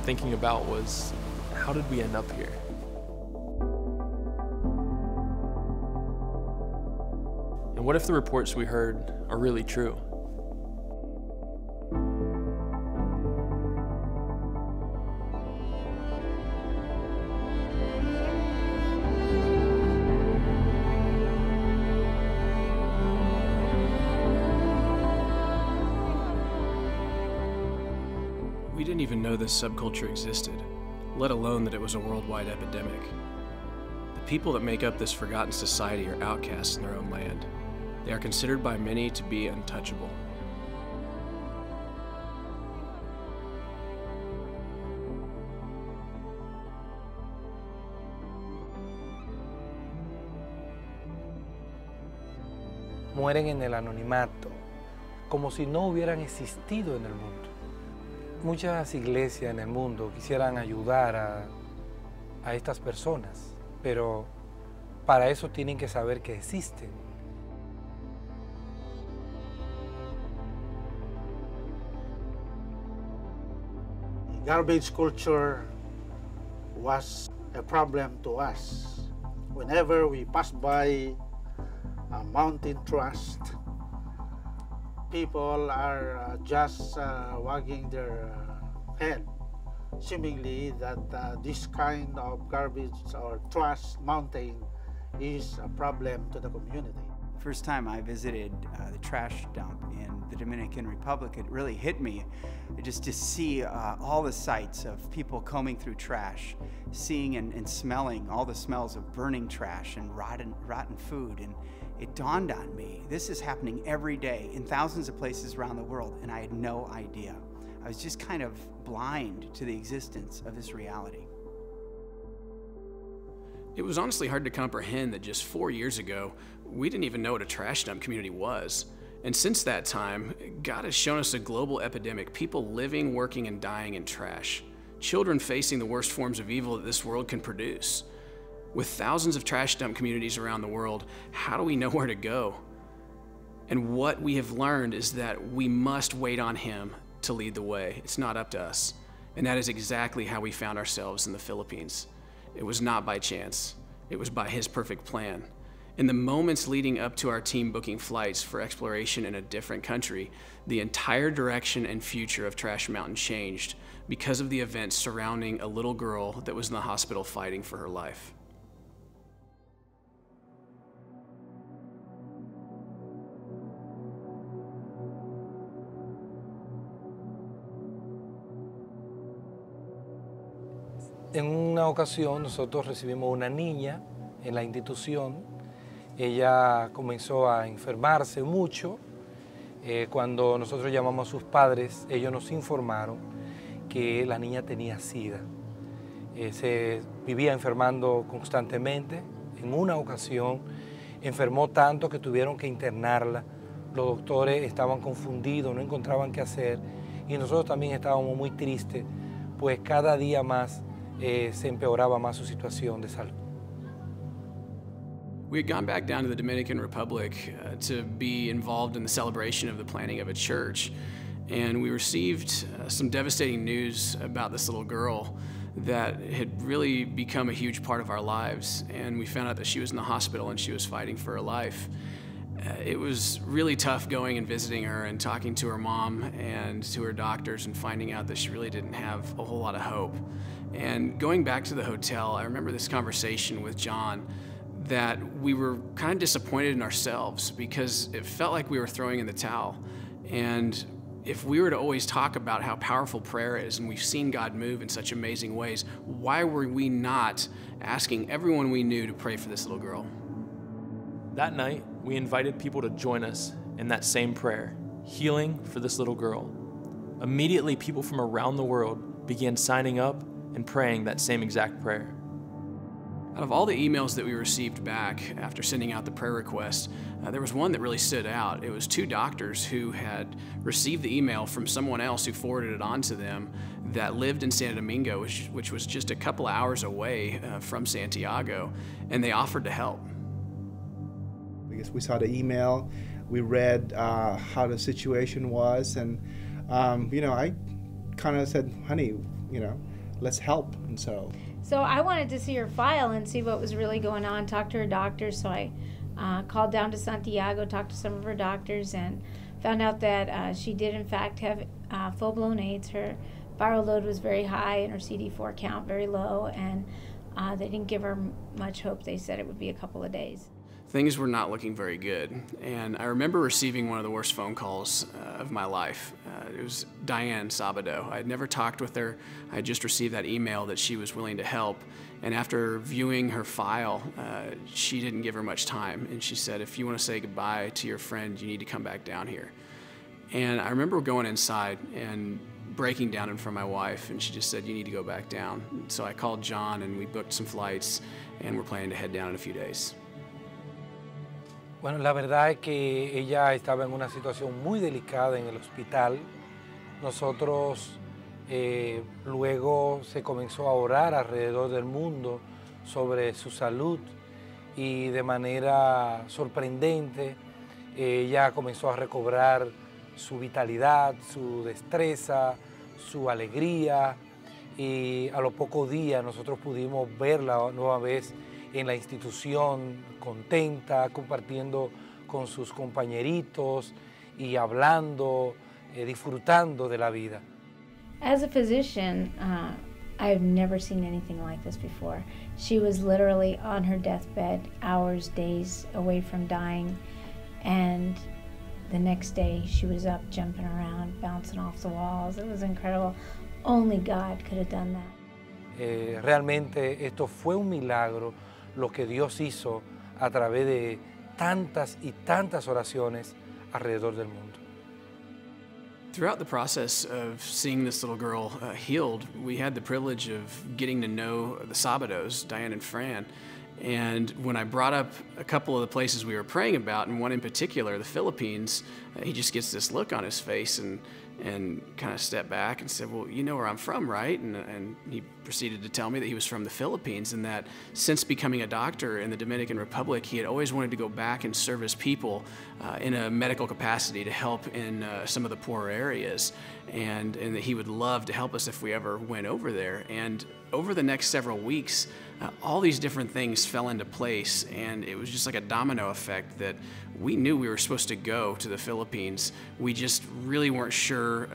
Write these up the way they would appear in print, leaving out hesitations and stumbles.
thinking about was, how did we end up here? And what if the reports we heard are really true? We didn't even know this subculture existed, let alone that it was a worldwide epidemic. The people that make up this forgotten society are outcasts in their own land. They are considered by many to be untouchable. Mueren en el anonimato, como si no hubieran existido en el mundo. Muchas iglesias en el mundo quisieran ayudar a estas personas, pero para eso tienen que saber que existen. Garbage culture was a problem to us. Whenever we pass by a mountain trust, people are just wagging their head, seemingly that this kind of garbage or trash mountain is a problem to the community. First time I visited the trash dump in the Dominican Republic, it really hit me just to see all the sights of people combing through trash, seeing and smelling all the smells of burning trash and rotten food. And it dawned on me, this is happening every day in thousands of places around the world, and I had no idea. I was just kind of blind to the existence of this reality. It was honestly hard to comprehend that just 4 years ago, we didn't even know what a trash dump community was. And since that time, God has shown us a global epidemic, people living, working, and dying in trash. Children facing the worst forms of evil that this world can produce. With thousands of trash dump communities around the world, how do we know where to go? And what we have learned is that we must wait on Him to lead the way. It's not up to us. And that is exactly how we found ourselves in the Philippines. It was not by chance. It was by His perfect plan. In the moments leading up to our team booking flights for exploration in a different country, the entire direction and future of Trash Mountain changed because of the events surrounding a little girl that was in the hospital fighting for her life. En una ocasión nosotros recibimos una niña en la institución. Ella comenzó a enfermarse mucho. Cuando nosotros llamamos a sus padres, ellos nos informaron que la niña tenía SIDA. Se vivía enfermando constantemente. En una ocasión enfermó tanto que tuvieron que internarla. Los doctores estaban confundidos, no encontraban qué hacer. Y nosotros también estábamos muy tristes, pues cada día más se empeoraba más su situación de salud. We had gone back down to the Dominican Republic to be involved in the celebration of the planting of a church, and we received some devastating news about this little girl that had really become a huge part of our lives, and we found out that she was in the hospital and she was fighting for her life. It was really tough going and visiting her and talking to her mom and to her doctors and finding out that she really didn't have a whole lot of hope. And going back to the hotel, I remember this conversation with John that we were kind of disappointed in ourselves because it felt like we were throwing in the towel. And if we were to always talk about how powerful prayer is and we've seen God move in such amazing ways, why were we not asking everyone we knew to pray for this little girl? That night, we invited people to join us in that same prayer, healing for this little girl. Immediately, people from around the world began signing up and praying that same exact prayer. Out of all the emails that we received back after sending out the prayer request, there was one that really stood out. It was 2 doctors who had received the email from someone else who forwarded it on to them that lived in Santo Domingo, which was just a couple of hours away from Santiago, and they offered to help. Because we saw the email, we read how the situation was, and I kind of said, honey, let's help. And so I wanted to see her file and see what was really going on, talk to her doctors. So I called down to Santiago, talked to some of her doctors, and found out that she did in fact have full-blown AIDS. Her viral load was very high and her CD4 count very low, and they didn't give her much hope. They said it would be a couple of days. Things were not looking very good, and I remember receiving one of the worst phone calls of my life. It was Diane Sabado. I had never talked with her. I had just received that email that she was willing to help, and after viewing her file, she didn't give her much time, and she said, if you want to say goodbye to your friend, you need to come back down here. And I remember going inside and breaking down in front of my wife, and she just said, you need to go back down. And so I called John, and we booked some flights, and we're planning to head down in a few days. Bueno, la verdad es que ella estaba en una situación muy delicada en el hospital. Nosotros luego se comenzó a orar alrededor del mundo sobre su salud y de manera sorprendente ella comenzó a recobrar su vitalidad, su destreza, su alegría, y a los pocos días nosotros pudimos verla nueva vez en la institución, contenta, compartiendo con sus compañeritos y hablando, disfrutando de la vida. As a physician, I've never seen anything like this before. She was literally on her deathbed, hours, days away from dying, and the next day she was up jumping around, bouncing off the walls. It was incredible. Only God could have done that. Realmente esto fue un milagro, lo que Dios hizo a través de tantas y tantas oraciones alrededor del mundo. Throughout the process of seeing this little girl healed, we had the privilege of getting to know the Sabados, Diane and Fran. And when I brought up a couple of the places we were praying about, and one in particular, the Philippines, he just gets this look on his face and kind of stepped back and said, well, you know where I'm from, right? And he proceeded to tell me that he was from the Philippines, and that since becoming a doctor in the Dominican Republic, he had always wanted to go back and serve his people in a medical capacity to help in some of the poorer areas, and that he would love to help us if we ever went over there. And over the next several weeks, all these different things fell into place, and it was just like a domino effect that we knew we were supposed to go to the Philippines. We just really weren't sure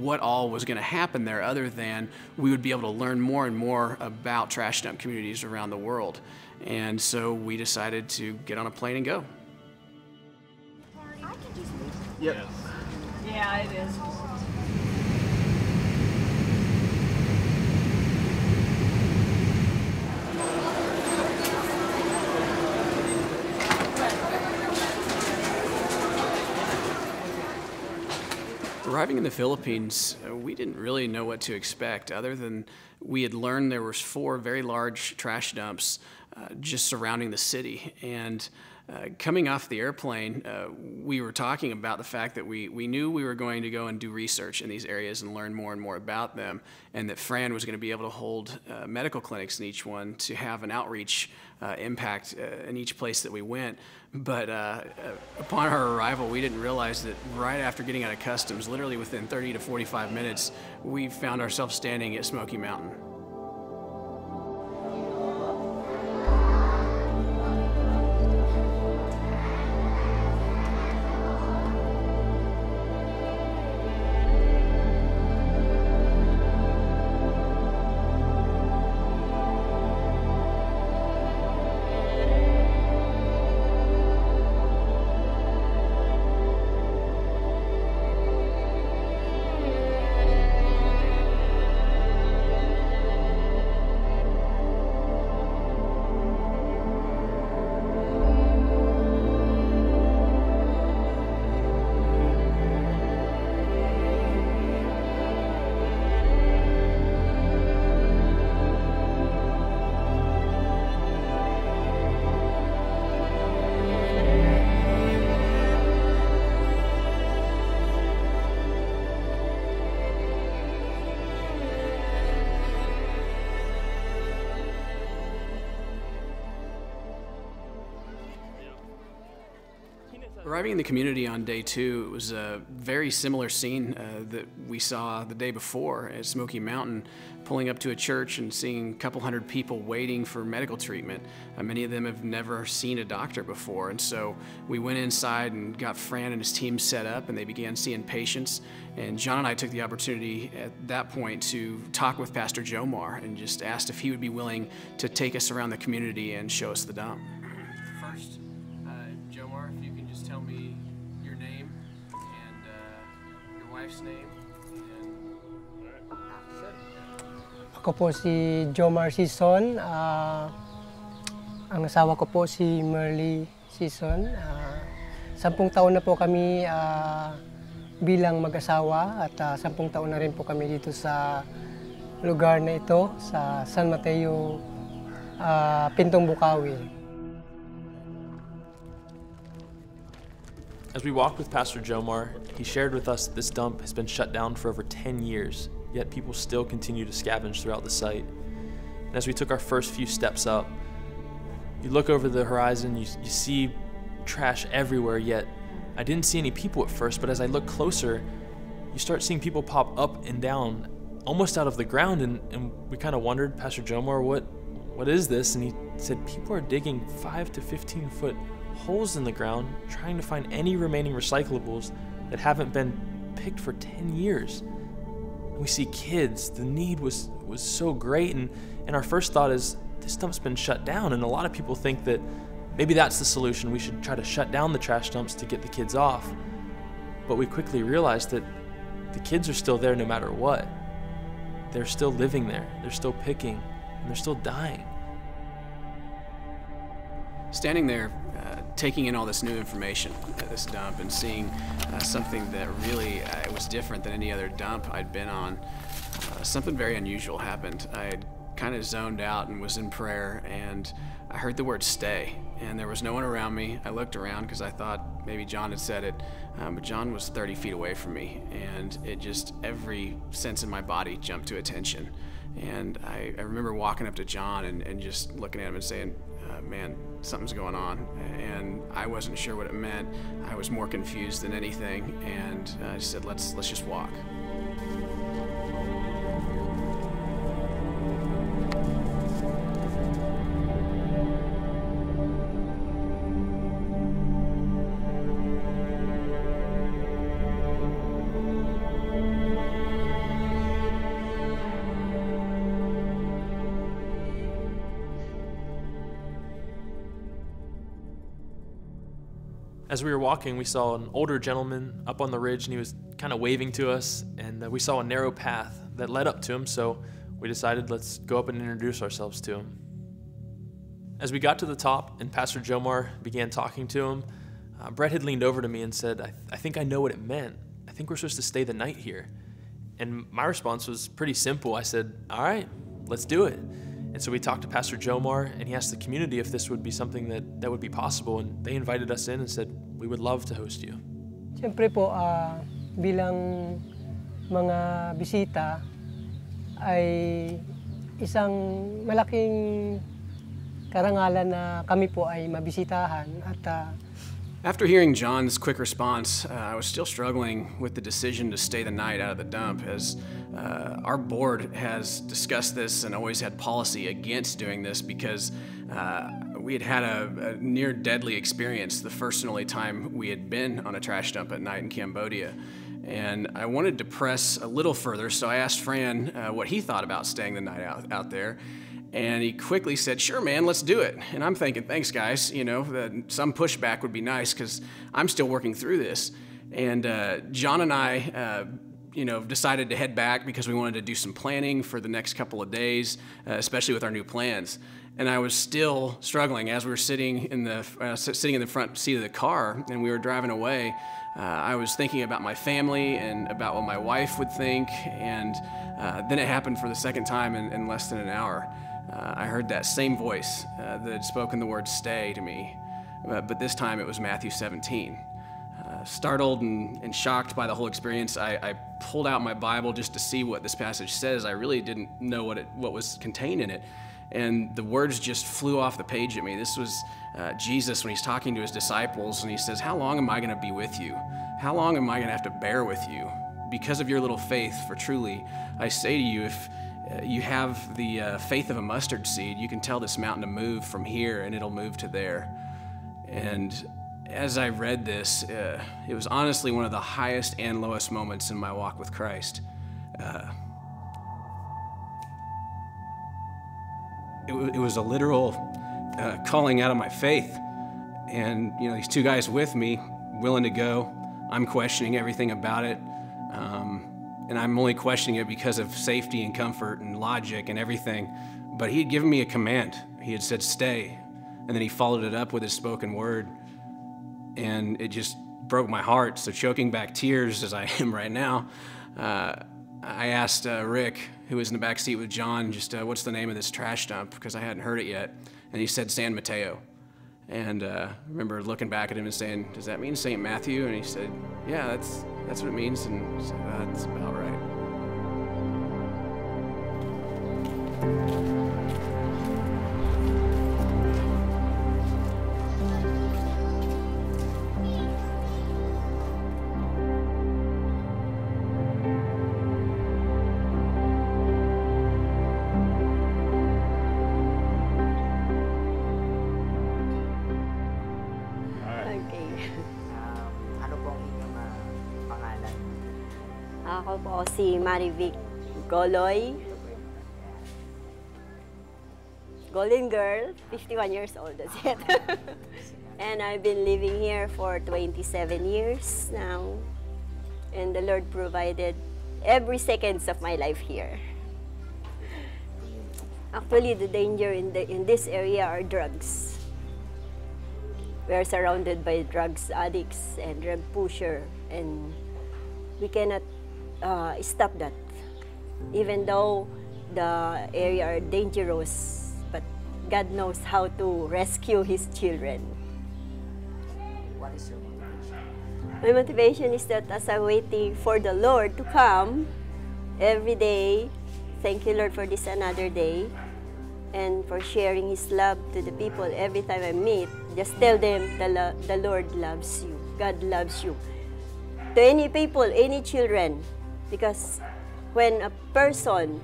what all was going to happen there, other than we would be able to learn more and more about trash dump communities around the world. And so we decided to get on a plane and go. Yep. Yeah, it is. Arriving in the Philippines, we didn't really know what to expect, other than we had learned there was 4 very large trash dumps just surrounding the city. And coming off the airplane, we were talking about the fact that we knew we were going to go and do research in these areas and learn more and more about them, and that Fran was going to be able to hold medical clinics in each one to have an outreach impact in each place that we went. But upon our arrival, we didn't realize that right after getting out of customs, literally within 30 to 45 minutes, we found ourselves standing at Smoky Mountain. Arriving in the community on day 2, it was a very similar scene that we saw the day before at Smoky Mountain, pulling up to a church and seeing a couple hundred people waiting for medical treatment. Many of them have never seen a doctor before, and so we went inside and got Fran and his team set up, and they began seeing patients. And John and I took the opportunity at that point to talk with Pastor Jomar and just asked if he would be willing to take us around the community and show us the dump. First, Jomar, if you can just tell me your name and your wife's name. Ako po si Jomar Sison. Ang asawa ko po si Merly Sison. 10 taon na po kami bilang mag-asawa at 10 taon na rin po kami dito sa lugar na ito, sa San Mateo, Pintong Bukawi. As we walked with Pastor Jomar, he shared with us that this dump has been shut down for over 10 years, yet people still continue to scavenge throughout the site. And as we took our first few steps up, you look over the horizon, you see trash everywhere, yet I didn't see any people at first, but as I look closer, you start seeing people pop up and down, almost out of the ground, and we kind of wondered, Pastor Jomar, what is this? And he said people are digging 5 to 15 foot holes in the ground, trying to find any remaining recyclables that haven't been picked for 10 years. And we see kids. The need was so great, and our first thought is, this dump's been shut down, and a lot of people think that maybe that's the solution. We should try to shut down the trash dumps to get the kids off. But we quickly realized that the kids are still there no matter what. They're still living there, they're still picking, and they're still dying. Standing there, taking in all this new information at this dump and seeing something that really was different than any other dump I'd been on, something very unusual happened. I had kind of zoned out and was in prayer, and I heard the word stay, and there was no one around me. I looked around because I thought maybe John had said it, but John was 30 feet away from me, and it just, every sense in my body jumped to attention. And I remember walking up to John and just looking at him and saying, man, something's going on. And I wasn't sure what it meant. I was more confused than anything, and I said, let's just walk. As we were walking, we saw an older gentleman up on the ridge, and he was kind of waving to us, and we saw a narrow path that led up to him, so we decided let's go up and introduce ourselves to him. As we got to the top and Pastor Jomar began talking to him, Brett had leaned over to me and said, I think I know what it meant. I think we're supposed to stay the night here. And my response was pretty simple. I said, all right, let's do it. And so we talked to Pastor Jomar, and he asked the community if this would be something that would be possible, and they invited us in and said, we would love to host you. Siyempre po, bilang mga bisita, ay isang malaking karangalan na kami po ay mabisitahan. At after hearing John's quick response, I was still struggling with the decision to stay the night out of the dump, as our board has discussed this and always had policy against doing this because we had had a near deadly experience the first and only time we had been on a trash dump at night in Cambodia. And I wanted to press a little further, so I asked Fran what he thought about staying the night out there. And he quickly said, sure, man, let's do it. And I'm thinking, thanks, guys. You know, some pushback would be nice because I'm still working through this. And John and I, decided to head back because we wanted to do some planning for the next couple of days, especially with our new plans. And I was still struggling as we were sitting in the front seat of the car and we were driving away. I was thinking about my family and about what my wife would think. And then it happened for the second time in less than an hour. I heard that same voice that had spoken the word stay to me, but this time it was Matthew 17. Startled and shocked by the whole experience, I pulled out my Bible just to see what this passage says. I really didn't know what was contained in it. And the words just flew off the page at me. This was Jesus when he's talking to his disciples, and he says, "How long am I going to be with you? How long am I going to have to bear with you? Because of your little faith, for truly, I say to you, if you have the faith of a mustard seed, you can tell this mountain to move from here, and it'll move to there." And as I read this, it was honestly one of the highest and lowest moments in my walk with Christ. It was a literal calling out of my faith. And, you know, these two guys with me, willing to go. I'm questioning everything about it. And I'm only questioning it because of safety and comfort and logic and everything. But he had given me a command. He had said, "Stay." And then he followed it up with his spoken word. And it just broke my heart. So choking back tears as I am right now, I asked Rick, who was in the back seat with John, just what's the name of this trash dump, because I hadn't heard it yet. And he said San Mateo. And I remember looking back at him and saying, "Does that mean St. Matthew?" And he said, "Yeah, that's what it means." And I said, "That's about right." Ako po si Marivic Goloy. Golden girl, 51 years old, that's it. And I've been living here for 27 years now. And the Lord provided every seconds of my life here. Actually, the danger in this area are drugs. We are surrounded by drugs addicts and drug pusher, and we cannot stop that. Even though the area are dangerous, but God knows how to rescue His children. What is your motivation? My motivation is that as I'm waiting for the Lord to come every day, thank you, Lord, for this another day, and for sharing His love to the people every time I meet. Just tell them the Lord loves you. God loves you. To any people, any children, because when a person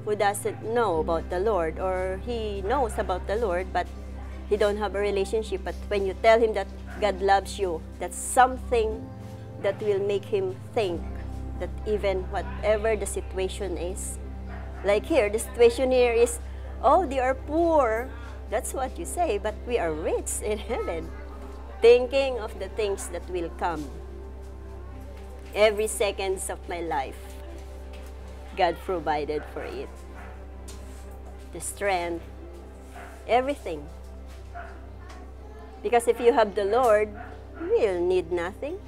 who doesn't know about the Lord, or he knows about the Lord but he don't have a relationship, but when you tell him that God loves you, that's something that will make him think that even whatever the situation is, like here, the situation here is, oh, they are poor. That's what you say, but we are rich in heaven. Thinking of the things that will come. Every seconds of my life, God provided for it. The strength, everything. Because if you have the Lord, you will need nothing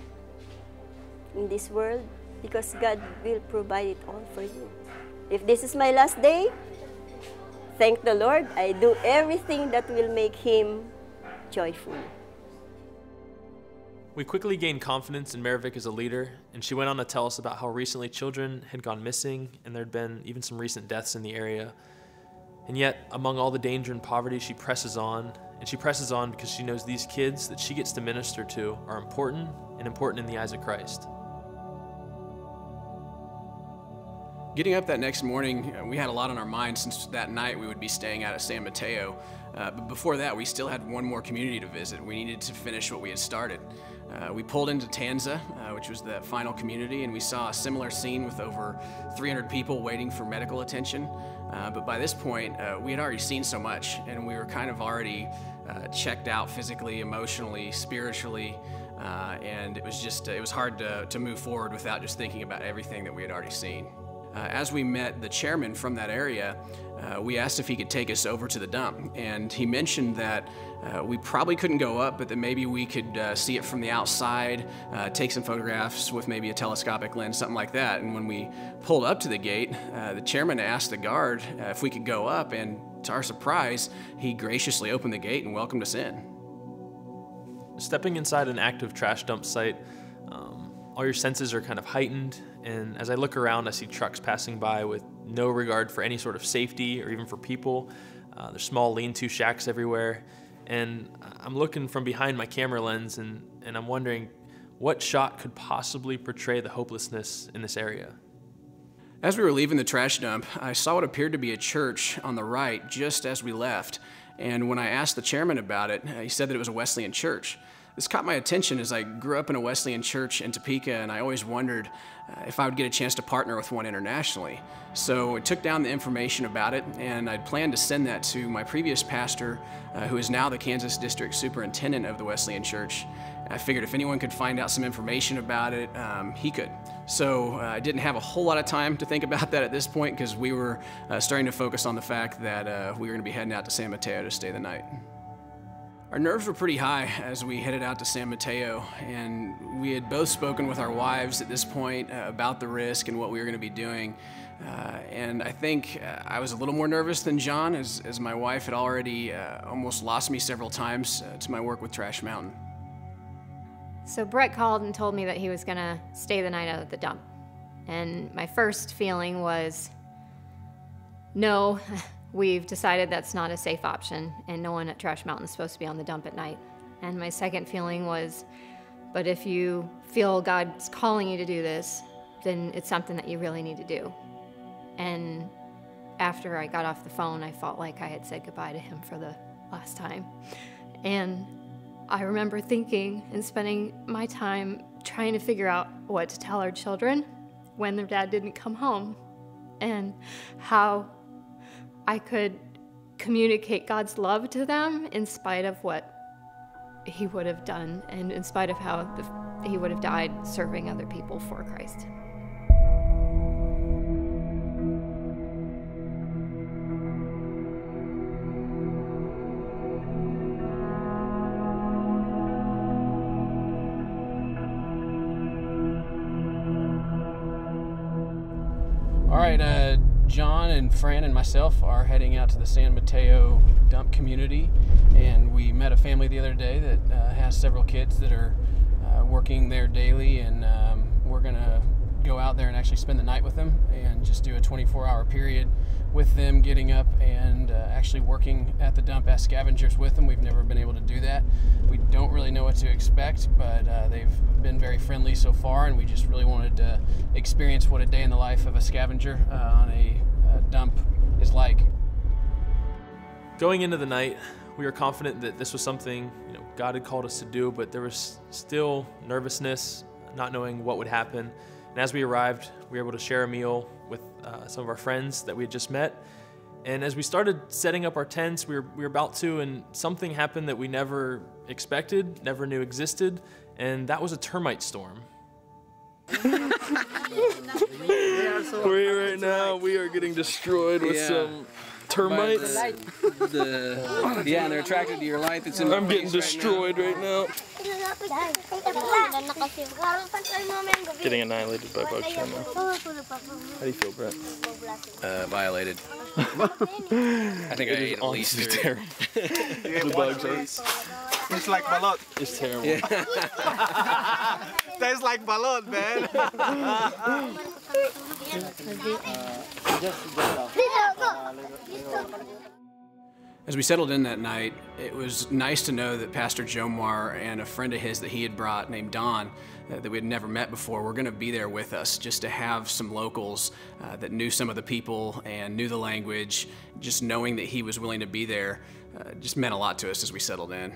in this world, because God will provide it all for you. If this is my last day, thank the Lord, I do everything that will make Him joyful. We quickly gained confidence in Marivic as a leader, and she went on to tell us about how recently children had gone missing and there had been even some recent deaths in the area. And yet, among all the danger and poverty, she presses on, and she presses on because she knows these kids that she gets to minister to are important, and important in the eyes of Christ. Getting up that next morning, we had a lot on our minds, since that night we would be staying out at San Mateo. But before that, we still had one more community to visit. We needed to finish what we had started. We pulled into Tanza, which was the final community, and we saw a similar scene with over 300 people waiting for medical attention. But by this point, we had already seen so much, and we were kind of already checked out physically, emotionally, spiritually, and it was hard to move forward without just thinking about everything that we had already seen. As we met the chairman from that area, we asked if he could take us over to the dump, and he mentioned that we probably couldn't go up, but that maybe we could see it from the outside, take some photographs with maybe a telescopic lens, something like that. And when we pulled up to the gate, the chairman asked the guard if we could go up, and to our surprise, he graciously opened the gate and welcomed us in. Stepping inside an active trash dump site, all your senses are kind of heightened, and as I look around, I see trucks passing by with no regard for any sort of safety or even for people. There's small lean-to shacks everywhere, and I'm looking from behind my camera lens, and I'm wondering what shot could possibly portray the hopelessness in this area. As we were leaving the trash dump, I saw what appeared to be a church on the right just as we left, and when I asked the chairman about it, he said that it was a Wesleyan church. This caught my attention as I grew up in a Wesleyan church in Topeka, and I always wondered if I would get a chance to partner with one internationally. So I took down the information about it, and I'd planned to send that to my previous pastor, who is now the Kansas District Superintendent of the Wesleyan Church. I figured if anyone could find out some information about it, he could. So I didn't have a whole lot of time to think about that at this point, because we were starting to focus on the fact that we were going to be heading out to San Mateo to stay the night. Our nerves were pretty high as we headed out to San Mateo, and we had both spoken with our wives at this point about the risk and what we were going to be doing. And I think I was a little more nervous than John, as my wife had already almost lost me several times to my work with Trash Mountain. So Brett called and told me that he was going to stay the night out at the dump. And my first feeling was, no, we've decided that's not a safe option, and no one at Trash Mountain is supposed to be on the dump at night. And my second feeling was, but if you feel God's calling you to do this, then it's something that you really need to do. And after I got off the phone, I felt like I had said goodbye to him for the last time. And I remember thinking and spending my time trying to figure out what to tell our children when their dad didn't come home, and how I could communicate God's love to them in spite of what he would have done, and in spite of how he would have died serving other people for Christ. All right, John and Fran and myself are heading out to the San Mateo dump community, and we met a family the other day that has several kids that are working there daily, and we're gonna go out there and actually spend the night with them and just do a 24-hour period with them, getting up and actually working at the dump as scavengers with them. We've never been able to do that. We don't really know what to expect, but they've been very friendly so far, and we just really wanted to experience what a day in the life of a scavenger on a dump is like. Going into the night, we were confident that this was something God had called us to do, but there was still nervousness, not knowing what would happen. And as we arrived, we were able to share a meal with some of our friends that we had just met. And as we started setting up our tents, we were about to, and something happened that we never expected, never knew existed, and that was a termite storm. We're here right now. We are getting destroyed with some termites. Yeah, and they're attracted to your light that's in the I'm getting destroyed right now. Getting annihilated by bugs right now. How do you feel, Brett? Violated. I think I ate at least three. Terrible. The bugs are. It's like balot. It's terrible. Yeah. Tastes like balot, man. As we settled in that night, it was nice to know that Pastor Jomar and a friend of his that he had brought named Don, that we had never met before, were going to be there with us, just to have some locals that knew some of the people and knew the language. Just knowing that he was willing to be there just meant a lot to us as we settled in.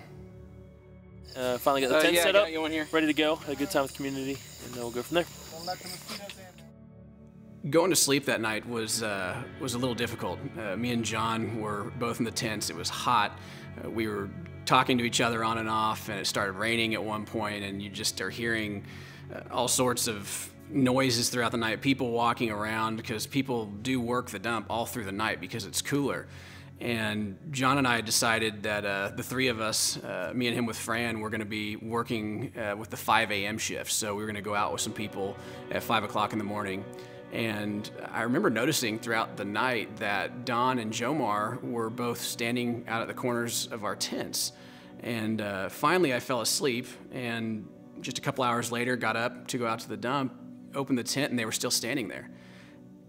Finally got the tent set up, you want here. ready to go, had a good time with the community, and then we'll go from there. Going to sleep that night was a little difficult. Me and John were both in the tents. It was hot. We were talking to each other on and off, and it started raining at one point, and you just are hearing all sorts of noises throughout the night, people walking around, because people do work the dump all through the night because it's cooler. And John and I decided that the three of us, me and him with Fran, were going to be working with the 5 a.m. shift. So we were going to go out with some people at 5 o'clock in the morning. And I remember noticing throughout the night that Don and Jomar were both standing out at the corners of our tents. And finally I fell asleep, and just a couple hours later got up to go out to the dump, opened the tent, and they were still standing there.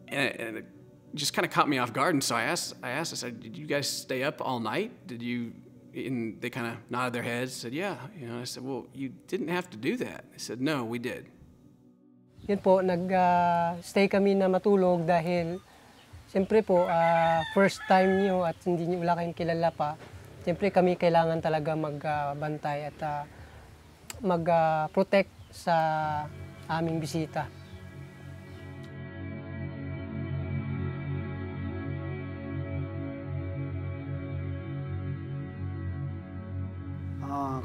And it just kind of caught me off guard, and so I said, did you guys stay up all night? Did you? And they kind of nodded their heads, said, yeah. You know, I said, well, you didn't have to do that. They said, no, we did. Yun po, nag-stay kami na matulog dahil siyempre po, first time nyo at hindi nyo wala kayong kilala pa. Siyempre kami kailangan talaga magbantay at mag-protect sa aming bisita.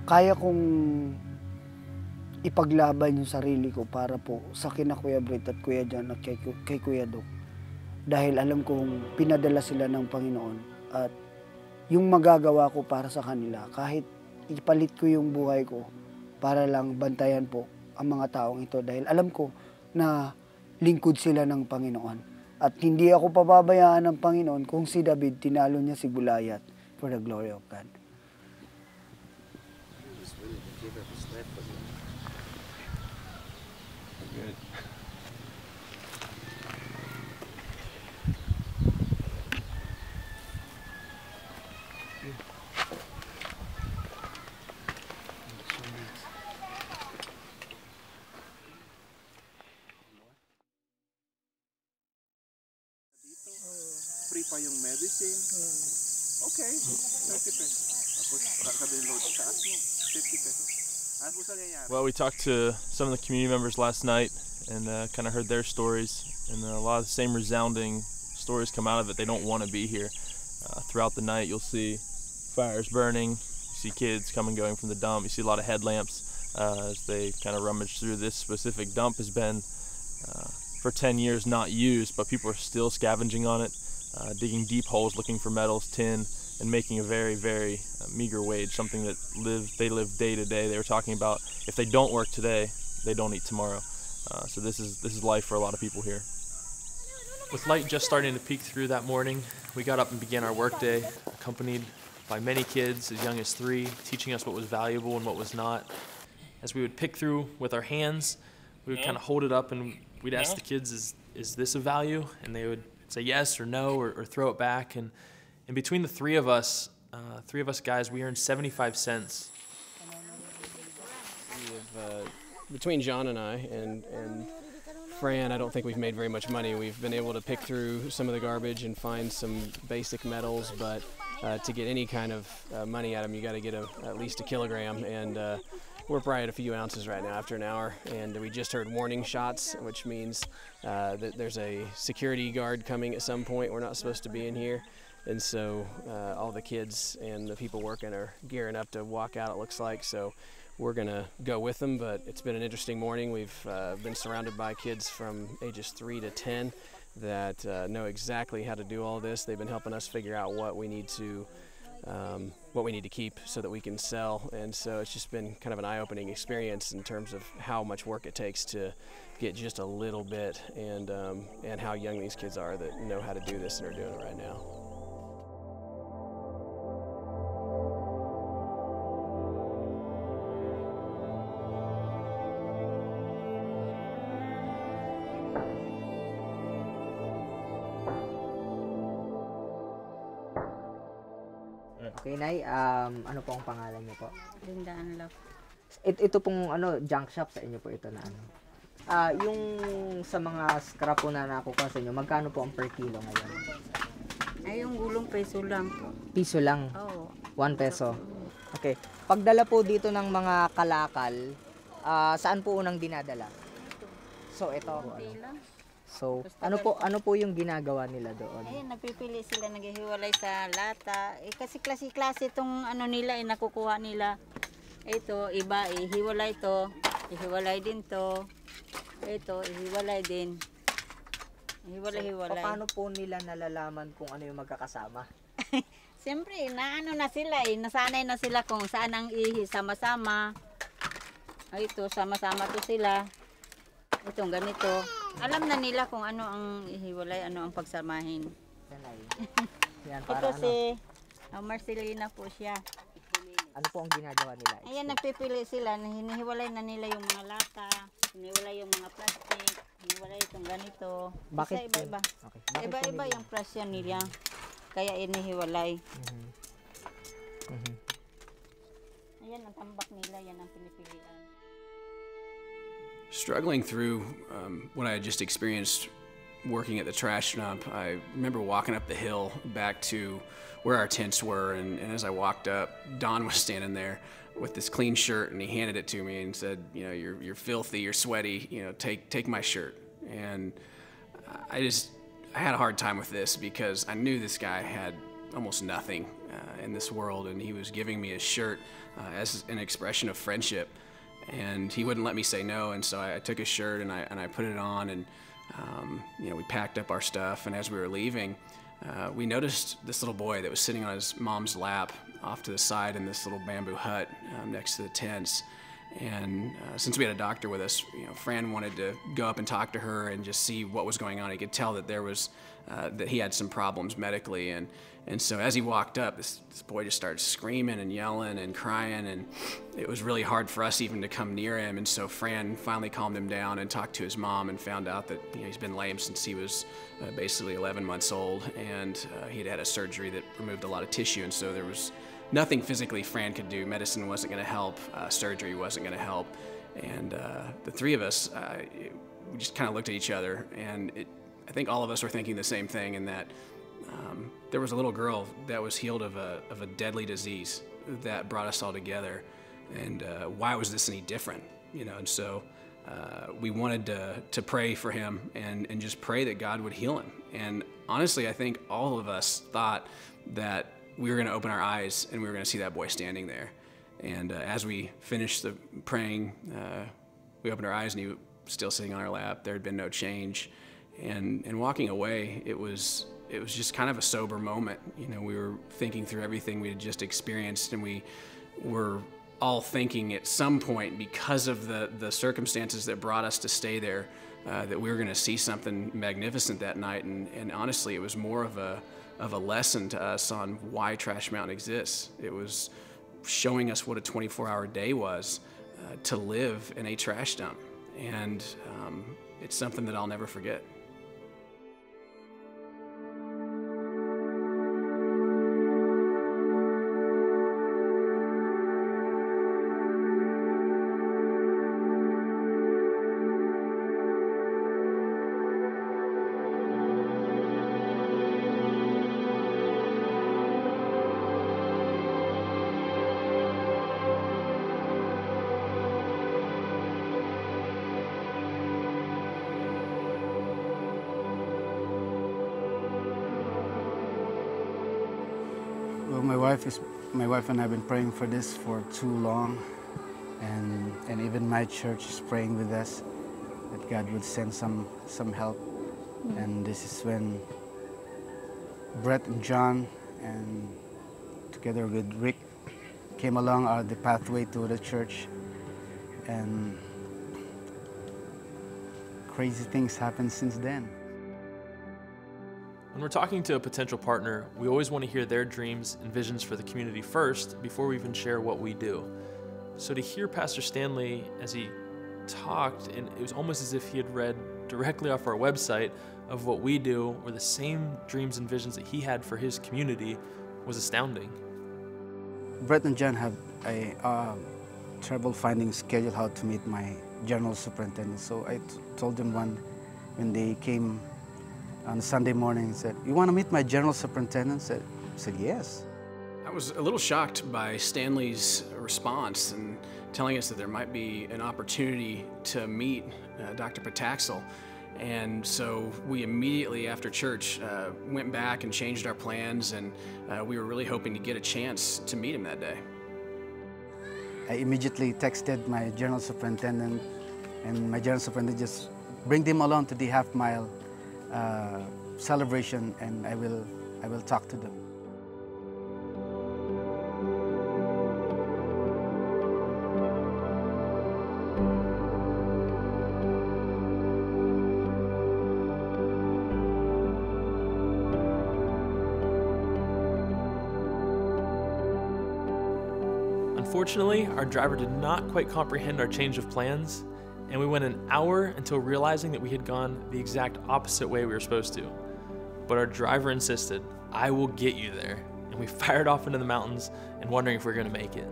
Kaya kong ipaglaban yung sarili ko para po sa kina Kuya Brett at Kuya John at kay Kuya Doc. Dahil alam kong pinadala sila ng Panginoon at yung magagawa ko para sa kanila, kahit ipalit ko yung buhay ko para lang bantayan po ang mga taong ito. Dahil alam ko na lingkod sila ng Panginoon. At hindi ako pababayaan ng Panginoon kung si David tinalo niya si Goliath for the glory of God. Good. Free pa yung medicine. Okay, 30 pesos. Tapos sabi ng load, taas mo, 50 pesos. Well, we talked to some of the community members last night and kind of heard their stories, and a lot of the same resounding stories come out of it. They don't want to be here. Throughout the night, you'll see fires burning, you see kids coming and going from the dump, you see a lot of headlamps as they kind of rummage through. This specific dump has been for 10 years not used, but people are still scavenging on it, digging deep holes looking for metals, tin, and making a very, very meager wage, something that they live day to day. They were talking about if they don't work today, they don't eat tomorrow. So this is life for a lot of people here. With light just starting to peek through that morning, we got up and began our workday, accompanied by many kids as young as 3, teaching us what was valuable and what was not. As we would pick through with our hands, we would kind of hold it up and we'd ask the kids, is this of value? And they would say yes or no or throw it back. And between the three of us guys, we earned 75 cents. Between John and I and Fran, I don't think we've made very much money. We've been able to pick through some of the garbage and find some basic metals, but to get any kind of money out of them, you got to get at least a kilogram, and we're probably at a few ounces right now after an hour. And we just heard warning shots, which means that there's a security guard coming at some point. We're not supposed to be in here. And so all the kids and the people working are gearing up to walk out, it looks like. So we're going to go with them, but it's been an interesting morning. We've been surrounded by kids from ages 3 to 10 that know exactly how to do all this. They've been helping us figure out what we need to keep so that we can sell. And so it's just been kind of an eye-opening experience in terms of how much work it takes to get just a little bit, and how young these kids are that know how to do this and are doing it right now. Okay, Nay, ano po ang pangalan niyo po? Lindaan Love. Ito pong junk shop sa inyo po ito na ano. Yung sa mga scrap po na nakukuha sa inyo, magkano po ang per kilo ngayon? Ay, yung gulong peso lang po. Piso lang? Oo. 1 peso. Okay. Pagdala po dito ng mga kalakal, saan po unang dinadala? So, ito. So, ano po yung ginagawa nila doon? Ayun, nagpipili sila, naghihiwalay sa lata. Kasi klase-klase itong nila, nakukuha nila. Ito, iba, ihiwalay to. Ihiwalay din to. Ito, ihiwalay din. Ihiwalay-hiwalay. So, paano po nila nalalaman kung ano yung magkakasama? Siyempre, na sila nasanay na sila kung saan ang ihi, sama-sama. Ito, sama-sama to sila. Itong ganito. Alam na nila kung ano ang ihiwalay, ano ang pagsamahin. Yan, ito si Marcelina po siya. Ano po ang ginagawa nila? Ayan, nagpipili sila. Hinihiwalay na nila yung mga lata, hinihiwalay yung mga plastic, hinihiwalay itong ganito. Bakit? Isa iba-iba. Okay. Bakit Iba-iba yung presyo nila. Kaya inihiwalay. Ayan, ang tambak nila, yan ang pinipilian. Struggling through what I had just experienced working at the trash dump, I remember walking up the hill back to where our tents were, and as I walked up, Don was standing there with this clean shirt, and he handed it to me and said, you know, you're filthy, you're sweaty, you know, take my shirt. And I had a hard time with this because I knew this guy had almost nothing in this world, and he was giving me his shirt as an expression of friendship, and he wouldn't let me say no, and so I took his shirt and I put it on, and you know, we packed up our stuff, and as we were leaving, we noticed this little boy that was sitting on his mom's lap off to the side in this little bamboo hut next to the tents. And since we had a doctor with us, you know, Fran wanted to go up and talk to her and just see what was going on. He could tell that there was that he had some problems medically, and so as he walked up, this boy just started screaming and yelling and crying, and it was really hard for us even to come near him. And so Fran finally calmed him down and talked to his mom and found out that, you know, he's been lame since he was basically 11 months old, and he'd had a surgery that removed a lot of tissue, and so there was nothing physically Fran could do. Medicine wasn't going to help. Surgery wasn't going to help. And the three of us, we just kind of looked at each other, and I think all of us were thinking the same thing, in that there was a little girl that was healed of a deadly disease that brought us all together. And why was this any different? You know, and so we wanted to pray for him and just pray that God would heal him. And honestly, I think all of us thought that we were going to open our eyes and we were going to see that boy standing there. And as we finished the praying, we opened our eyes and he was still sitting on our lap. There had been no change. And walking away, it was just kind of a sober moment. You know, we were thinking through everything we had just experienced, and we were all thinking at some point, because of the circumstances that brought us to stay there, that we were going to see something magnificent that night. And honestly, it was more of a lesson to us on why Trash Mountain exists. It was showing us what a 24-hour day was to live in a trash dump. And it's something that I'll never forget. My wife and I have been praying for this for too long, and even my church is praying with us that God would send some help. And this is when Brett and John, and together with Rick, came along the pathway to the church, and crazy things happened since then. When we're talking to a potential partner, we always want to hear their dreams and visions for the community first before we even share what we do. So to hear Pastor Stanley as he talked, and it was almost as if he had read directly off our website of what we do, or the same dreams and visions that he had for his community, was astounding. Brett and John have a trouble finding schedule how to meet my general superintendent. So I told them when they came on Sunday morning and said, "You want to meet my general superintendent?" I said, "Yes." I was a little shocked by Stanley's response and telling us that there might be an opportunity to meet Dr. Pataxel. And so we immediately after church went back and changed our plans, and we were really hoping to get a chance to meet him that day. I immediately texted my general superintendent, and my general superintendent just bring them along to the half-mile celebration, and I will talk to them. Unfortunately, our driver did not quite comprehend our change of plans, and we went an hour until realizing that we had gone the exact opposite way we were supposed to. But our driver insisted, "I will get you there," and we fired off into the mountains and wondering if we were going to make it.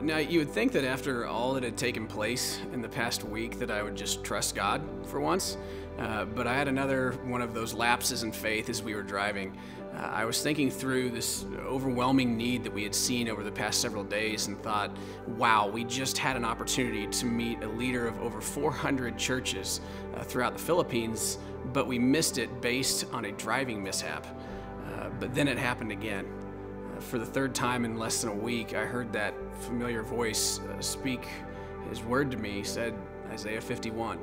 Now, you would think that after all that had taken place in the past week that I would just trust God for once, but I had another one of those lapses in faith as we were driving. I was thinking through this overwhelming need that we had seen over the past several days and thought, wow, we just had an opportunity to meet a leader of over 400 churches throughout the Philippines, but we missed it based on a driving mishap. But then it happened again. For the third time in less than a week, I heard that familiar voice speak his word to me, said Isaiah 51.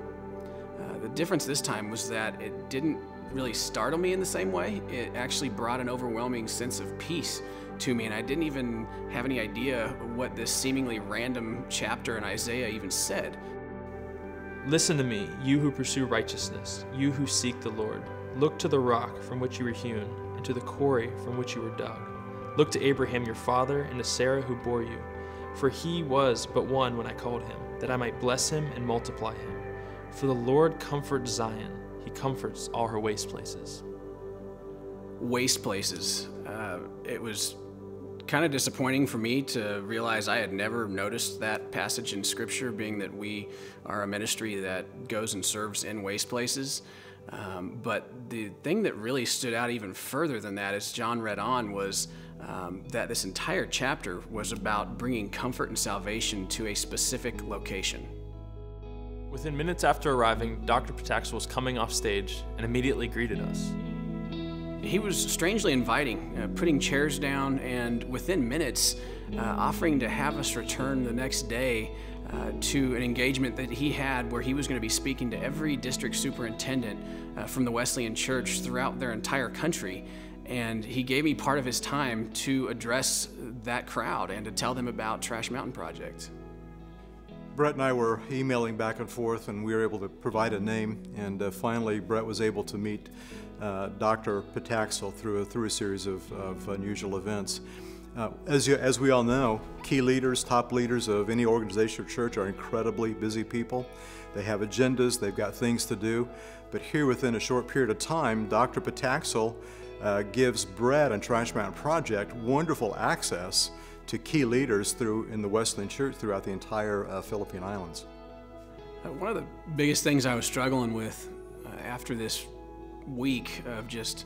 The difference this time was that it didn't really startle me in the same way. It actually brought an overwhelming sense of peace to me, and I didn't even have any idea what this seemingly random chapter in Isaiah even said. "Listen to me, you who pursue righteousness, you who seek the Lord. Look to the rock from which you were hewn, and to the quarry from which you were dug. Look to Abraham your father, and to Sarah who bore you. For he was but one when I called him, that I might bless him and multiply him. For the Lord comforts Zion, he comforts all her waste places." Waste places. It was kind of disappointing for me to realize I had never noticed that passage in Scripture, being that we are a ministry that goes and serves in waste places. But the thing that really stood out even further than that, as John read on, was that this entire chapter was about bringing comfort and salvation to a specific location. Within minutes after arriving, Dr. Pataxel was coming off stage and immediately greeted us. He was strangely inviting, putting chairs down, and within minutes, offering to have us return the next day to an engagement that he had where he was going to be speaking to every district superintendent from the Wesleyan Church throughout their entire country. And he gave me part of his time to address that crowd and to tell them about Trash Mountain Project. Brett and I were emailing back and forth, and we were able to provide a name, and finally Brett was able to meet Dr. Pataxel through a series of unusual events. As we all know, key leaders, top leaders of any organization or church are incredibly busy people. They have agendas, they've got things to do, but here within a short period of time, Dr. Pataxel gives Brett and Trash Mountain Project wonderful access to key leaders in the Wesleyan Church throughout the entire Philippine Islands. One of the biggest things I was struggling with after this week of just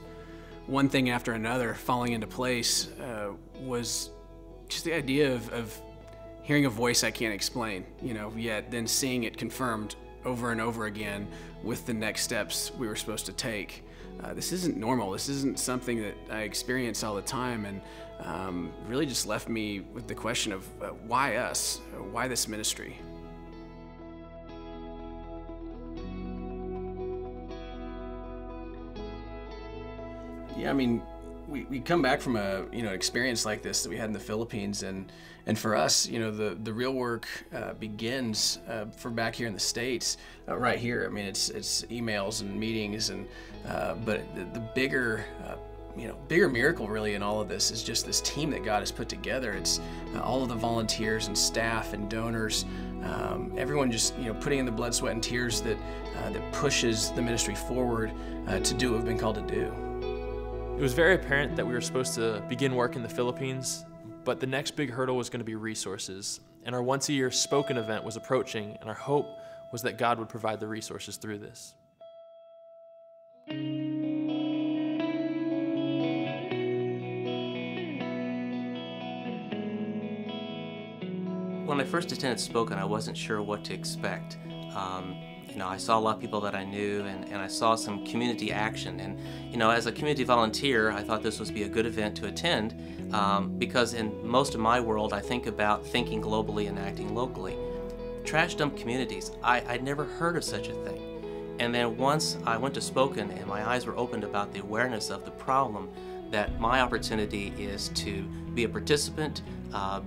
one thing after another falling into place was just the idea of hearing a voice I can't explain, yet then seeing it confirmed over and over again with the next steps we were supposed to take. This isn't normal. This isn't something that I experience all the time, and really just left me with the question of why us? Why this ministry? Yeah, I mean, we come back from an experience like this that we had in the Philippines, and for us, the real work begins for back here in the States, right here. I mean, it's emails and meetings, but the bigger miracle really in all of this is just this team that God has put together. It's all of the volunteers and staff and donors, everyone just putting in the blood, sweat, and tears that pushes the ministry forward to do what we've been called to do. It was very apparent that we were supposed to begin work in the Philippines, but the next big hurdle was going to be resources. And our once-a-year spoken event was approaching, and our hope was that God would provide the resources through this. When I first attended Spoken, I wasn't sure what to expect. I saw a lot of people that I knew, and I saw some community action. And, as a community volunteer, I thought this would be a good event to attend because in most of my world, I think about thinking globally and acting locally. Trash dump communities, I'd never heard of such a thing. And then once I went to Spoken and my eyes were opened about the awareness of the problem, that my opportunity is to be a participant,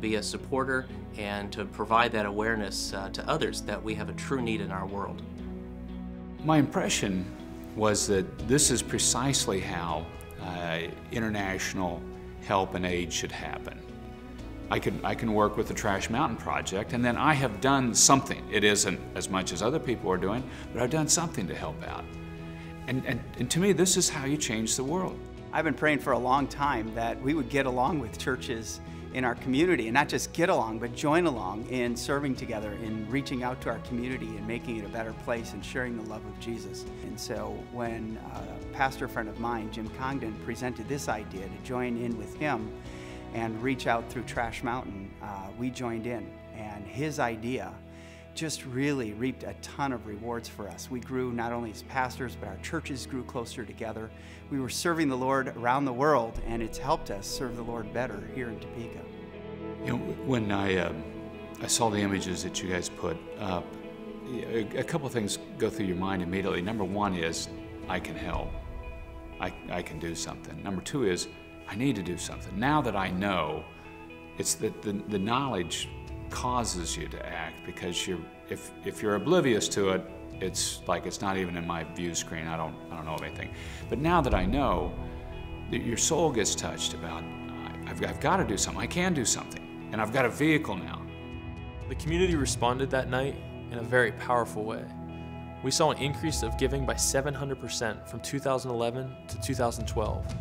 be a supporter, and to provide that awareness to others that we have a true need in our world. My impression was that this is precisely how international help and aid should happen. I can work with the Trash Mountain Project, and then I have done something. It isn't as much as other people are doing, but I've done something to help out. And to me, this is how you change the world. I've been praying for a long time that we would get along with churches in our community, and not just get along, but join along in serving together, in reaching out to our community and making it a better place and sharing the love of Jesus. And so when a pastor friend of mine, Jim Congdon, presented this idea to join in with him and reach out through Trash Mountain, we joined in. And his idea just really reaped a ton of rewards for us. We grew not only as pastors, but our churches grew closer together. We were serving the Lord around the world, and it's helped us serve the Lord better here in Topeka. You know, when I saw the images that you guys put up, a couple of things go through your mind immediately. Number one is, I can help. I can do something. Number two is, I need to do something. Now that I know, it's that the knowledge causes you to act, because if you're oblivious to it, it's like it's not even in my view screen. I don't know of anything. But now that I know, your soul gets touched about, I've got to do something. I can do something, and I've got a vehicle now. The community responded that night in a very powerful way. We saw an increase of giving by 700% from 2011 to 2012.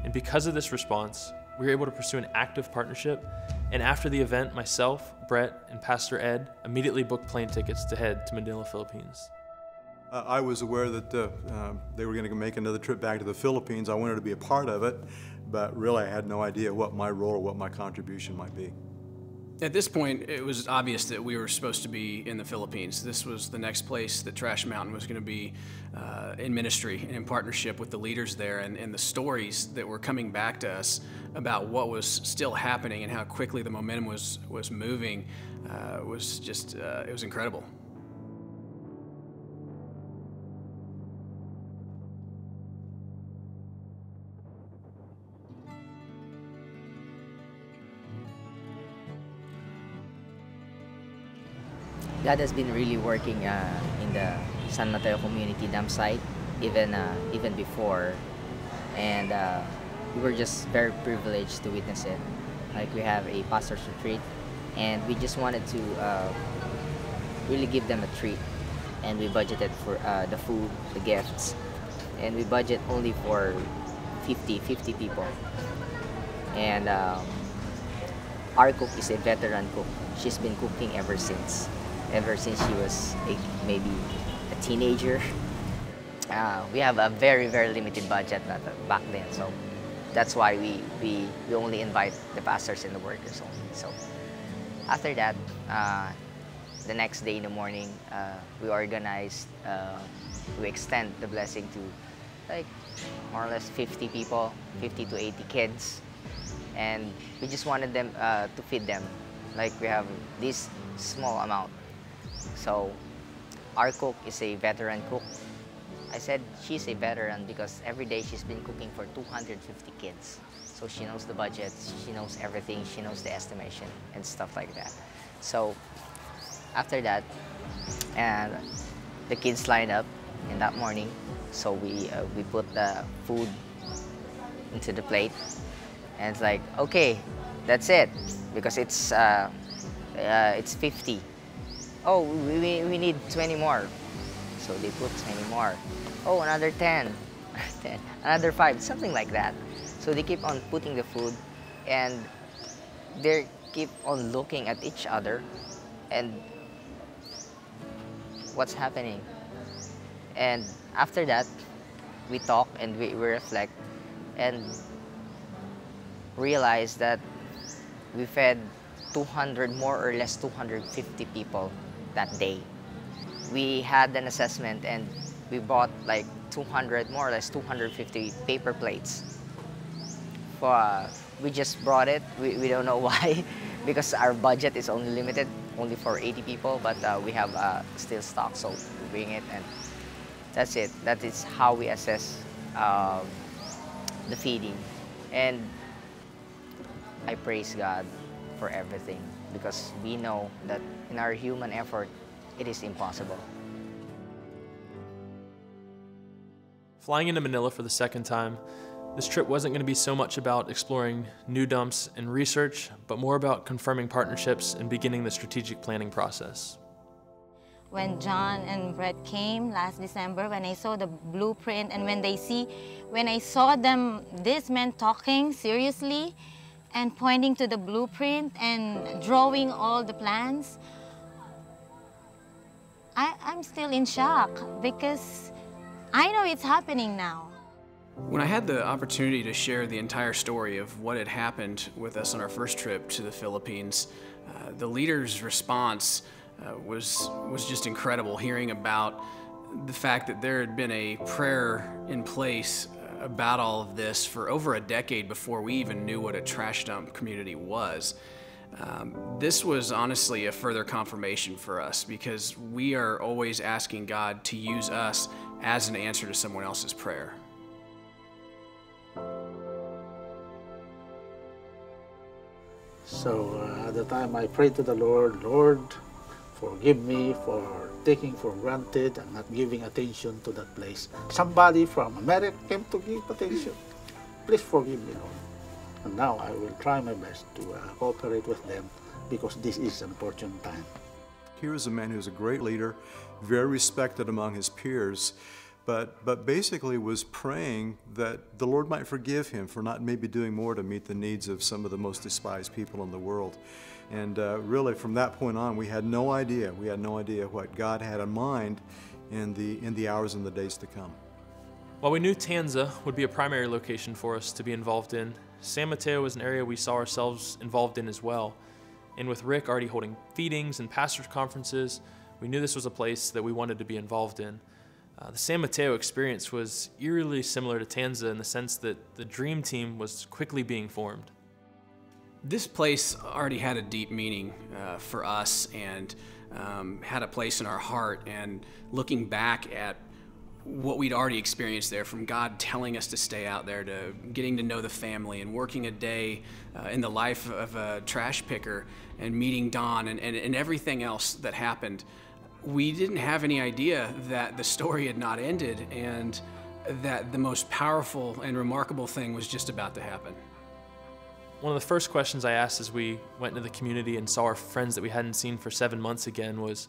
And because of this response, we were able to pursue an active partnership. And after the event, myself, Brett, and Pastor Ed immediately booked plane tickets to head to Manila, Philippines. I was aware that they were going to make another trip back to the Philippines. I wanted to be a part of it, but really I had no idea what my role or what my contribution might be. At this point, it was obvious that we were supposed to be in the Philippines. This was the next place that Trash Mountain was going to be in ministry and in partnership with the leaders there, and the stories that were coming back to us about what was still happening and how quickly the momentum was moving was just, it was incredible. God has been really working in the San Mateo community dump site, even before, and we were just very privileged to witness it. Like, we have a pastor's retreat, and we just wanted to really give them a treat, and we budgeted for the food, the gifts, and we budget only for 50 people. And our cook is a veteran cook. She's been cooking ever since she was maybe a teenager. We have a very limited budget back then, so that's why we only invite the pastors and the workers only. So after that, the next day in the morning, we organized, we extend the blessing to like more or less 50 people, 50 to 80 kids, and we just wanted them to feed them. Like, we have this small amount. So our cook is a veteran cook. I said she's a veteran because every day she's been cooking for 250 kids. So she knows the budget, she knows everything, she knows the estimation and stuff like that. So after that, and the kids lined up in that morning. So we put the food into the plate, and it's like, okay, that's it, because it's 50. Oh, we need 20 more. So they put 20 more. Oh, another 10, 10, another 5, something like that. So they keep on putting the food, and they keep on looking at each other, and what's happening. And after that, we talk and we reflect and realize that we fed 200, more or less 250 people that day. We had an assessment and we bought like 200, more or less 250 paper plates. We just brought it. We don't know why, because our budget is only limited, only for 80 people, but we have still stock, so we bring it, and that's it. That is how we assess the feeding. And I praise God for everything, because we know that in our human effort, it is impossible. Flying into Manila for the second time, This trip wasn't going to be so much about exploring new dumps and research, but more about confirming partnerships and beginning the strategic planning process. When John and Brett came last December, when I saw the blueprint and when I saw them, these men talking seriously and pointing to the blueprint and drawing all the plans, I'm still in shock because I know it's happening now. When I had the opportunity to share the entire story of what had happened with us on our first trip to the Philippines, the leader's response was just incredible, hearing about the fact that there had been a prayer in place about all of this for over a decade before we even knew what a trash dump community was. This was honestly a further confirmation for us because we are always asking God to use us as an answer to someone else's prayer. So at the time I prayed to the Lord, Lord, forgive me for taking for granted and not giving attention to that place. Somebody from America came to give attention. Please forgive me, Lord. And now I will try my best to cooperate with them because this is an opportune time. Here is a man who's a great leader, very respected among his peers, but basically was praying that the Lord might forgive him for not maybe doing more to meet the needs of some of the most despised people in the world. And really from that point on, we had no idea what God had in mind in the hours and the days to come. While we knew Tanza would be a primary location for us to be involved in, San Mateo was an area we saw ourselves involved in as well. And with Rick already holding feedings and pastors' conferences, we knew this was a place that we wanted to be involved in. The San Mateo experience was eerily similar to Tanza in the sense that the dream team was quickly being formed. This place already had a deep meaning for us and had a place in our heart. And looking back at what we'd already experienced there, from God telling us to stay out there, to getting to know the family and working a day in the life of a trash picker and meeting Don and everything else that happened, we didn't have any idea that the story had not ended and that the most powerful and remarkable thing was just about to happen. One of the first questions I asked as we went into the community and saw our friends that we hadn't seen for 7 months again was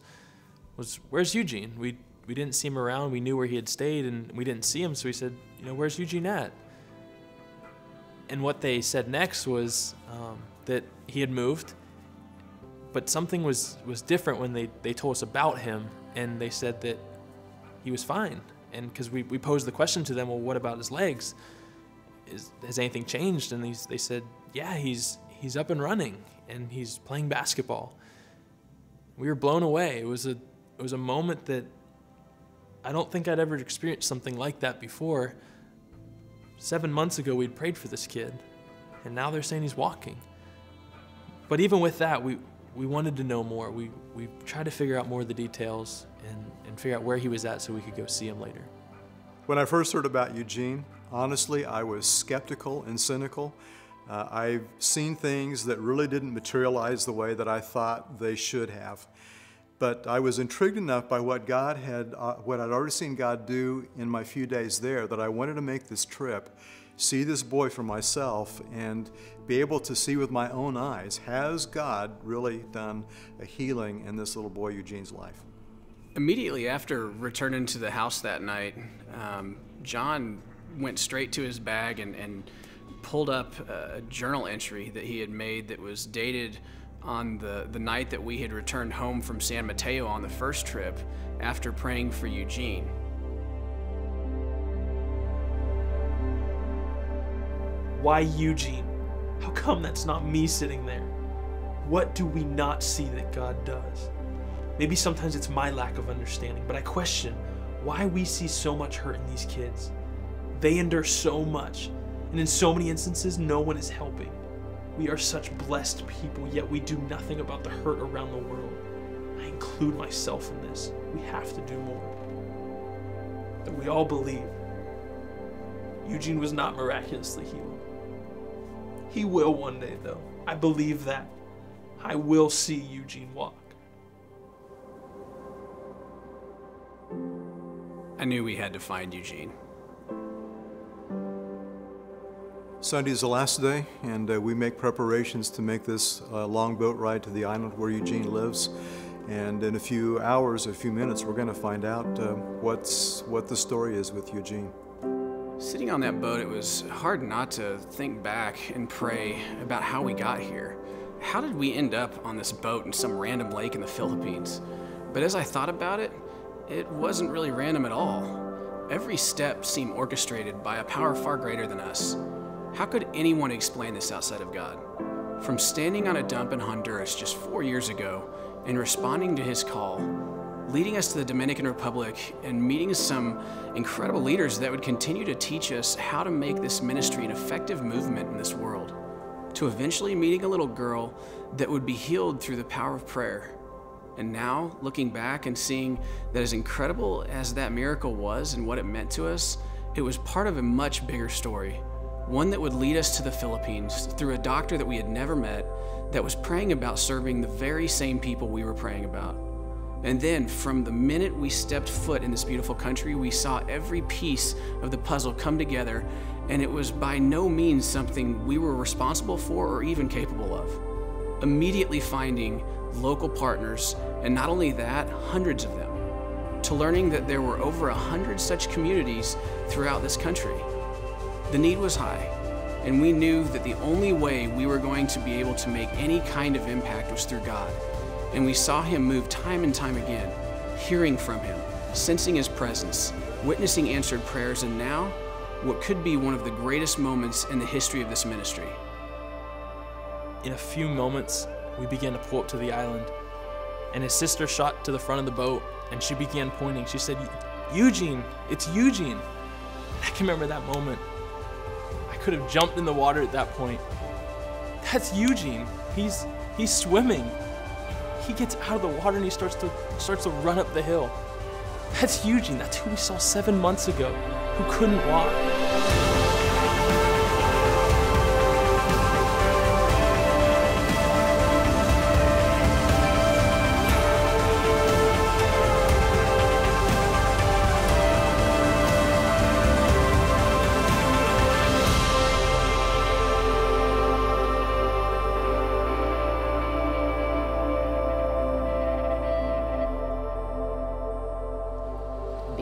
where's Eugene? We didn't see him around. We knew where he had stayed and we didn't see him, so we said, where's Eugene at? And what they said next was that he had moved, but something was different when they told us about him, and they said that he was fine. And because we posed the question to them, well, what about his legs? Has anything changed? And they said, yeah, he's up and running and he's playing basketball. We were blown away. It was a moment that I don't think I'd ever experienced something like that before. 7 months ago, we'd prayed for this kid, and now they're saying he's walking. But even with that, we wanted to know more. We tried to figure out more of the details and figure out where he was at so we could go see him later. When I first heard about Eugene, honestly, I was skeptical and cynical. I've seen things that really didn't materialize the way that I thought they should have. But I was intrigued enough by what I'd already seen God do in my few days there, that I wanted to make this trip, see this boy for myself, and be able to see with my own eyes, has God really done a healing in this little boy Eugene's life? Immediately after returning to the house that night, John went straight to his bag and pulled up a journal entry that he had made that was dated on the night that we had returned home from San Mateo on the first trip after praying for Eugene. Why Eugene? How come that's not me sitting there? What do we not see that God does? Maybe sometimes it's my lack of understanding, but I question why we see so much hurt in these kids. They endure so much, and in so many instances, no one is helping. We are such blessed people, yet we do nothing about the hurt around the world. I include myself in this. We have to do more. But we all believe Eugene was not miraculously healed. He will one day, though. I believe that. I will see Eugene walk. I knew we had to find Eugene. Sunday is the last day, and we make preparations to make this long boat ride to the island where Eugene lives. And in a few hours, a few minutes, we're going to find out what the story is with Eugene. Sitting on that boat, it was hard not to think back and pray about how we got here. How did we end up on this boat in some random lake in the Philippines? But as I thought about it, it wasn't really random at all. Every step seemed orchestrated by a power far greater than us. How could anyone explain this outside of God? From standing on a dump in Honduras just 4 years ago and responding to his call, leading us to the Dominican Republic and meeting some incredible leaders that would continue to teach us how to make this ministry an effective movement in this world, to eventually meeting a little girl that would be healed through the power of prayer. And now, looking back and seeing that as incredible as that miracle was and what it meant to us, it was part of a much bigger story. One that would lead us to the Philippines through a doctor that we had never met that was praying about serving the very same people we were praying about. And then from the minute we stepped foot in this beautiful country, we saw every piece of the puzzle come together, and it was by no means something we were responsible for or even capable of. Immediately finding local partners, and not only that, hundreds of them, to learning that there were over 100 such communities throughout this country. The need was high, and we knew that the only way we were going to be able to make any kind of impact was through God. And we saw him move time and time again, hearing from him, sensing his presence, witnessing answered prayers, and now, what could be one of the greatest moments in the history of this ministry. In a few moments, we began to pull up to the island, and his sister shot to the front of the boat, and she began pointing. She said, "Eugene, it's Eugene." I can remember that moment. I could have jumped in the water at that point. That's Eugene. He's swimming. He gets out of the water and he starts to run up the hill. That's Eugene. That's who we saw 7 months ago, who couldn't walk.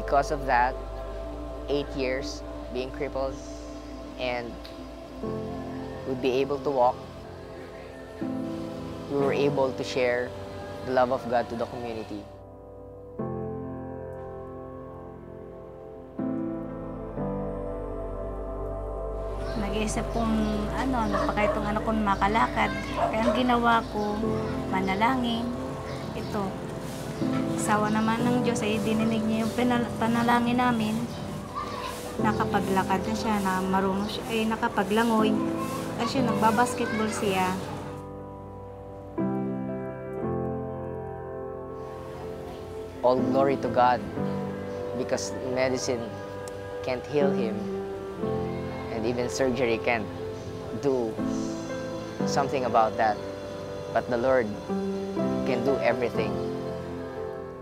Because of that, 8 years being crippled and would be able to walk, we were able to share the love of God to the community. Nag-iisip kong napakaitong anak ko makalakad. Kaya ang ginawa ko, manalangin. Ito, sawa naman ng Diyos ay dininig niya yung panalangin namin. Nakapaglakad na siya, na marunong siya, ay nakapaglangoy. Kasi nagbabasketball siya. All glory to God, because medicine can't heal him, and even surgery can't do something about that. But the Lord can do everything.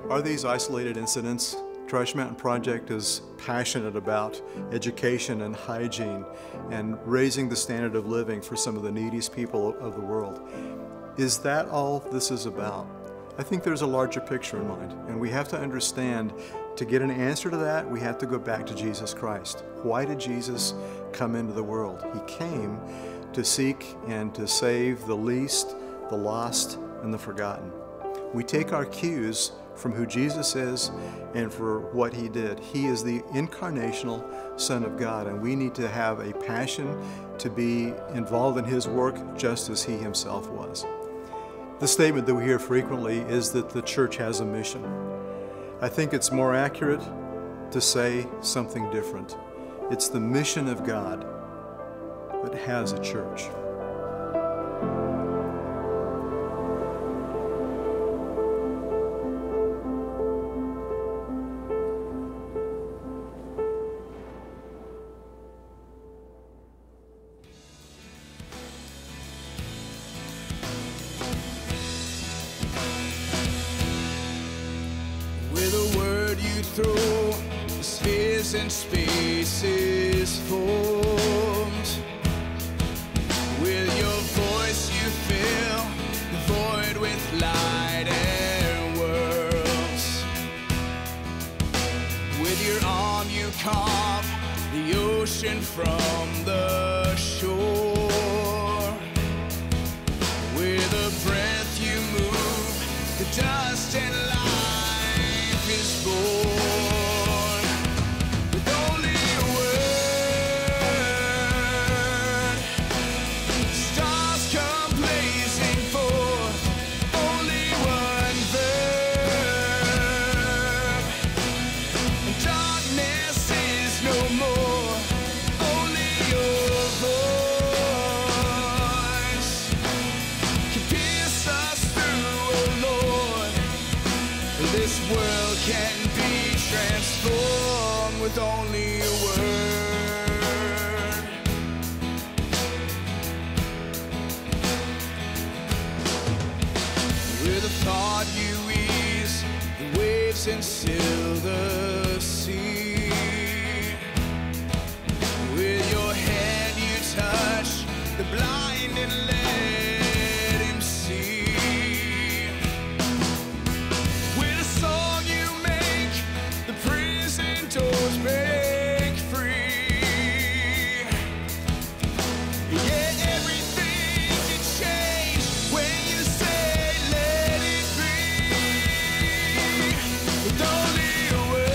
Are these isolated incidents? Trash Mountain Project is passionate about education and hygiene and raising the standard of living for some of the neediest people of the world. Is that all this is about? I think there's a larger picture in mind, and we have to understand, to get an answer to that, we have to go back to Jesus Christ. Why did Jesus come into the world? He came to seek and to save the least, the lost, and the forgotten. We take our cues from who Jesus is and for what he did. He is the incarnational Son of God, and we need to have a passion to be involved in his work just as he himself was. The statement that we hear frequently is that the church has a mission. I think it's more accurate to say something different. It's the mission of God that has a church. Through spheres and spaces formed, from the shore. With a breath you move the dust and life is born. With only a word, stars come blazing forth. Only one verb, and darkness is no more. Only your voice can pierce us through, oh Lord. This world can be transformed with only a word. With a thought you ease the waves and still the sea. With your hand you touch the blind and let him see. With a song you make the prison doors break free. Yeah, everything can change when you say let it be. With only a word,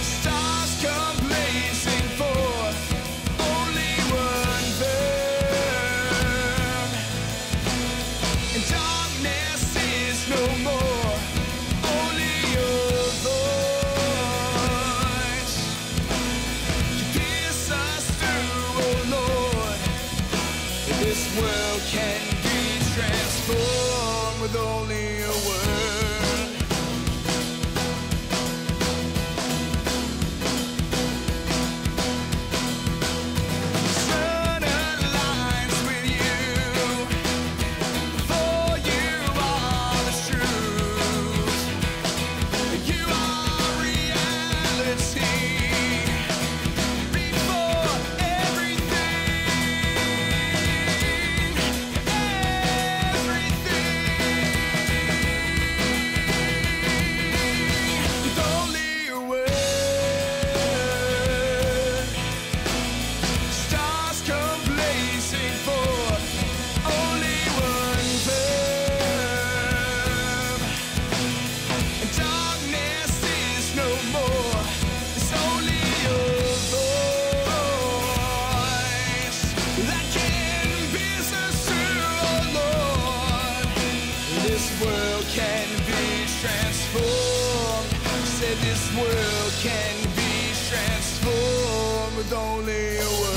stars come blazing forth. Only one verb, and darkness is no more. Only your voice can pierce us through, oh Lord. This world can be transformed with only a word. Sun aligns with you, for you are the truth. You are reality. Before with only a word, stars come blazing forth. Only one verb, and darkness is no more. It's only your voice that can pierce us through, oh Lord. This world can be transformed. Said this world can be transformed with only a word.